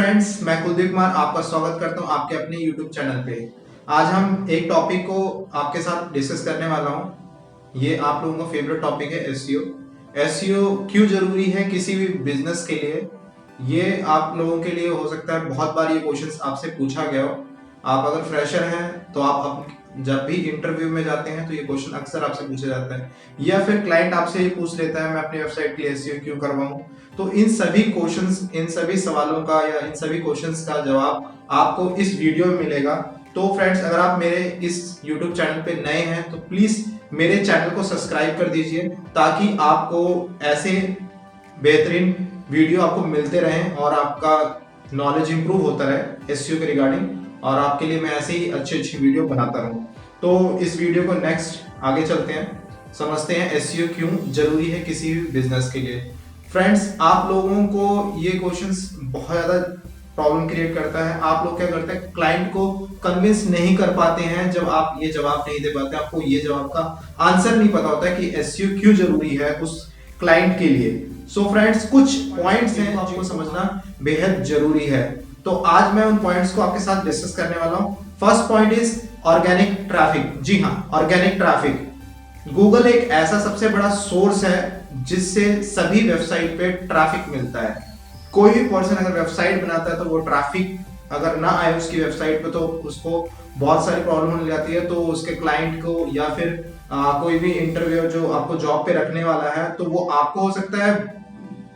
Friends, मैं कुलदीप कुमार आपका स्वागत करता हूं आपके अपने YouTube चैनल पे। आज हम एक टॉपिक को आपके साथ डिस्कस करने वाला हूं। ये आप लोगों का फेवरेट टॉपिक है एसईओ। एसईओ क्यों जरूरी है किसी भी बिजनेस के लिए? ये आप लोगों के लिए हो सकता है बहुत बार ये क्वेश्चंस आपसे पूछा गया हो। आप अगर फ्रेशर हैं तो आप जब भी इंटरव्यू में जाते हैं तो ये क्वेश्चन अक्सर आपसे पूछा जाता है, या फिर क्लाइंट आपसे ये पूछ लेता है मैं अपनी वेबसाइट के लिए एसईओ क्यों करवाऊं। तो इन सभी क्वेश्चंस, इन सभी सवालों का या इन सभी क्वेश्चंस का जवाब आपको इस वीडियो में मिलेगा। तो फ्रेंड्स, अगर आप मेरे इस YouTube चैनल पे नए हैं तो प्लीज मेरे चैनल को सब्सक्राइब कर दीजिए, ताकि आपको ऐसे बेहतरीन वीडियो आपको मिलते रहें और आपका नॉलेज इंप्रूव होता रहे एसईओ के रिगार्डिंग, और आपके लिए मैं ऐसे ही अच्छी अच्छी वीडियो बनाता रहूं। तो इस वीडियो को नेक्स्ट आगे चलते हैं, समझते हैं एसईओ क्यों जरूरी है किसी भी बिजनेस के लिए। फ्रेंड्स, आप लोगों को ये क्वेश्चंस बहुत ज्यादा प्रॉब्लम क्रिएट करता है। आप लोग क्या करते हैं, क्लाइंट को कन्विंस नहीं कर पाते हैं। जब आप ये जवाब नहीं दे पाते, आपको ये जवाब का आंसर नहीं पता होता है कि एसईओ क्यों जरूरी है उस क्लाइंट के लिए। सो फ्रेंड्स, कुछ पॉइंट्स हैं आपको समझना बेहद जरूरी है। तो आज मैं उन पॉइंट्स को आपके साथ डिस्कस करने वाला हूं। First point is organic traffic. जी हाँ, ऑर्गेनिक ट्रैफिक। गूगल एक ऐसा सबसे बड़ा सोर्स है जिससे सभी वेबसाइट पे ट्रैफिक मिलता है। कोई भी पर्सन अगर वेबसाइट बनाता है तो वो ट्रैफिक अगर ना आए उसकी वेबसाइट पे तो उसको बहुत सारी प्रॉब्लम होने जाती है। तो उसके क्लाइंट को या फिर कोई भी इंटरव्यू जो आपको जॉब पे रखने वाला है, तो वो आपको हो सकता है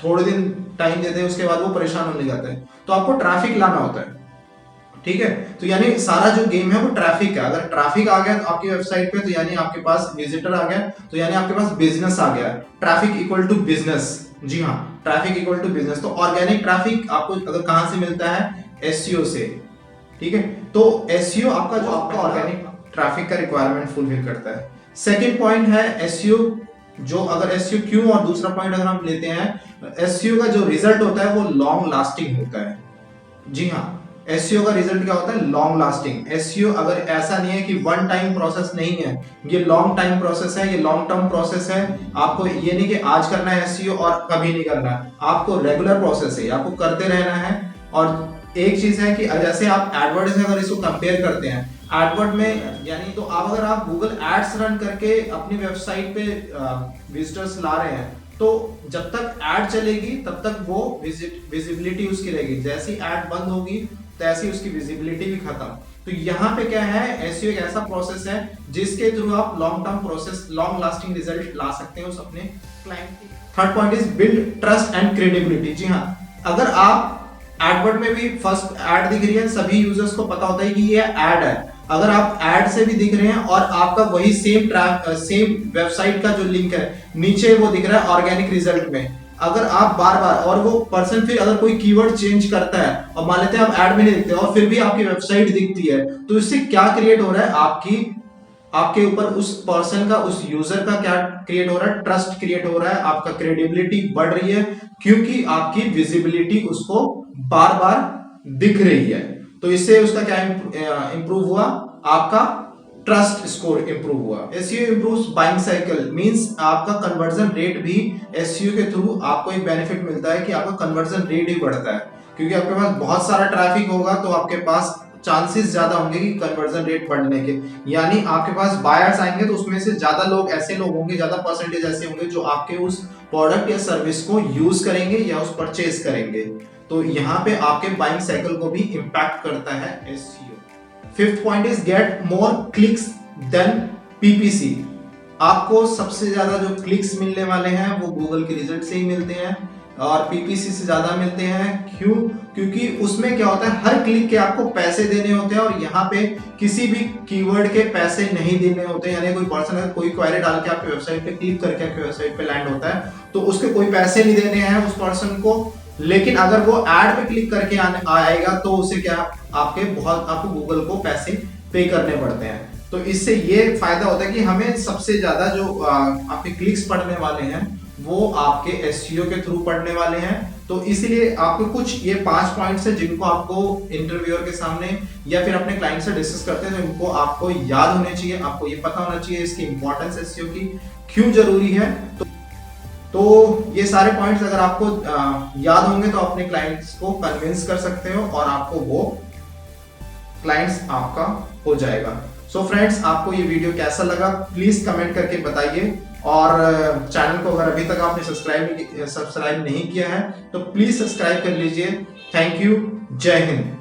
थोड़े दिन टाइम देते हैं, उसके बाद वो परेशान होने जाते हैं। तो आपको ट्रैफिक लाना होता है, ठीक है। तो यानी सारा जो गेम है वो ट्रैफिक है। अगर ट्रैफिक आ गया तो आपकी वेबसाइट पे, तो यानी आपके पास विजिटर आ गया, तो यानी आपके पास बिजनेस आ गया। Traffic equal to business. जी हाँ, ट्रैफिक इक्वल टू बिजनेस। तो ऑर्गेनिक ट्रैफिक आपको अगर कहां से मिलता है, एसईओ से, ठीक है। तो एसईओ आपका जो आपका ऑर्गेनिक ट्रैफिक का रिक्वायरमेंट फुलफिल करता है। सेकेंड पॉइंट है एसईओ, जो अगर एसईओ क्यों, और दूसरा पॉइंट अगर हम लेते हैं, एसईओ का जो रिजल्ट होता है वो लॉन्ग लास्टिंग होता है। जी हाँ, एसईओ का रिजल्ट क्या होता है, लॉन्ग लास्टिंग। एसईओ अगर ऐसा नहीं है कि वन टाइम प्रोसेस नहीं है, ये लॉन्ग टाइम प्रोसेस है, ये लॉन्ग टर्म प्रोसेस है। आपको ये नहीं कि आज करना है एसईओ और कभी नहीं करना है, आपको रेगुलर प्रोसेस है, आपको करते रहना है। और एक चीज है कि जैसे आप एडवर्ड से अगर इसको कंपेयर करते हैं, एडवर्ड में यानी तो आप अगर आप गूगल एड्स रन करके अपनी वेबसाइट पे विजिटर्स ला रहे हैं, तो जब तक एड चलेगी तब तक वो विजिबिलिटी उसकी रहेगी। जैसी एड बंद होगी तैसी उसकी विजिबिलिटी भी खत्म। तो यहाँ पे क्या है, एसईओ एक ऐसा प्रोसेस है जिसके थ्रू आप long term process, long lasting result ला सकते हैं उस अपने क्लाइंट की। Third point is build trust and credibility. जी हाँ, अगर आप एडवर्ड में भी फर्स्ट एड दिख रही है, सभी यूजर्स को पता होता है कि ये एड है। अगर आप एड से भी दिख रहे हैं और आपका वही सेम वेबसाइट का जो लिंक है नीचे वो दिख रहा है ऑर्गेनिक रिजल्ट में, अगर आप बार बार, और वो पर्सन फिर अगर कोई कीवर्ड चेंज करता है और मान लेते हैं आप ऐड में नहीं दिखते और फिर भी आपकी वेबसाइट दिखती है, तो इससे क्या क्रिएट हो रहा है, आपके ऊपर उस पर्सन का, उस यूजर का क्या क्रिएट हो रहा है, ट्रस्ट क्रिएट हो रहा है, आपका क्रेडिबिलिटी बढ़ रही है, क्योंकि आपकी विजिबिलिटी उसको बार बार दिख रही है। तो इससे उसका क्या इंप्रूव हुआ, आपका ट्रस्ट स्कोर इंप्रूव हुआ। SEO improves buying cycle, means आपका कन्वर्जन रेट भी एसईओ के थ्रू आपको एक बेनिफिट मिलता है कि आपका कन्वर्जन रेट ही बढ़ता है। क्योंकि आपके पास बहुत सारा ट्रैफिक होगा तो आपके पास चांसेस ज्यादा होंगे कि कन्वर्जन रेट बढ़ने के, यानी आपके पास बायर्स आएंगे तो उसमें से ज्यादा लोग ऐसे लोग होंगे, ज्यादा परसेंटेज ऐसे होंगे जो आपके उस प्रोडक्ट या सर्विस को यूज करेंगे या उस परचेज करेंगे। तो यहाँ पे आपके बाइंग साइकिल को भी इंपैक्ट करता है SEO. Fifth point is get more clicks than PPC. आपको सबसे ज्यादा जो क्लिक्स मिलने वाले हैं वो गूगल के रिजल्ट से ही मिलते हैं और पीपीसी से ज्यादा मिलते हैं। क्यों? क्योंकि उसमें क्या होता है, हर क्लिक के आपको पैसे देने होते हैं और यहाँ पे किसी भी कीवर्ड के पैसे नहीं देने होते। यानी कोई पर्सन अगर कोई क्वेरी डाल के आपकी वेबसाइट पे क्लिक करके आपकी वेबसाइट पे लैंड होता है तो उसके कोई पैसे नहीं देने हैं उस पर्सन को। लेकिन अगर वो एड पे क्लिक करके आएगा तो उसे क्या, आपको गूगल को पैसे पे करने पड़ते हैं। तो इससे ये फायदा होता है कि हमें सबसे ज्यादा जो आपके क्लिक्स पढ़ने वाले हैं वो आपके एसईओ के थ्रू पढ़ने वाले हैं। तो इसीलिए आपको कुछ ये 5 पॉइंट्स है जिनको आपको इंटरव्यूअर के सामने या फिर अपने क्लाइंट से डिस्कस करते हैं, तो इनको आपको याद होने चाहिए, आपको ये पता होना चाहिए इसकी इंपॉर्टेंस एसईओ की क्यों जरूरी है। तो ये सारे पॉइंट्स अगर आपको याद होंगे तो अपने क्लाइंट्स को कन्विंस कर सकते हो और आपको वो क्लाइंट्स आपका हो जाएगा। सो फ्रेंड्स, आपको ये वीडियो कैसा लगा प्लीज कमेंट करके बताइए, और चैनल को अगर अभी तक आपने सब्सक्राइब नहीं किया है तो प्लीज सब्सक्राइब कर लीजिए। Thank you. जय हिंद।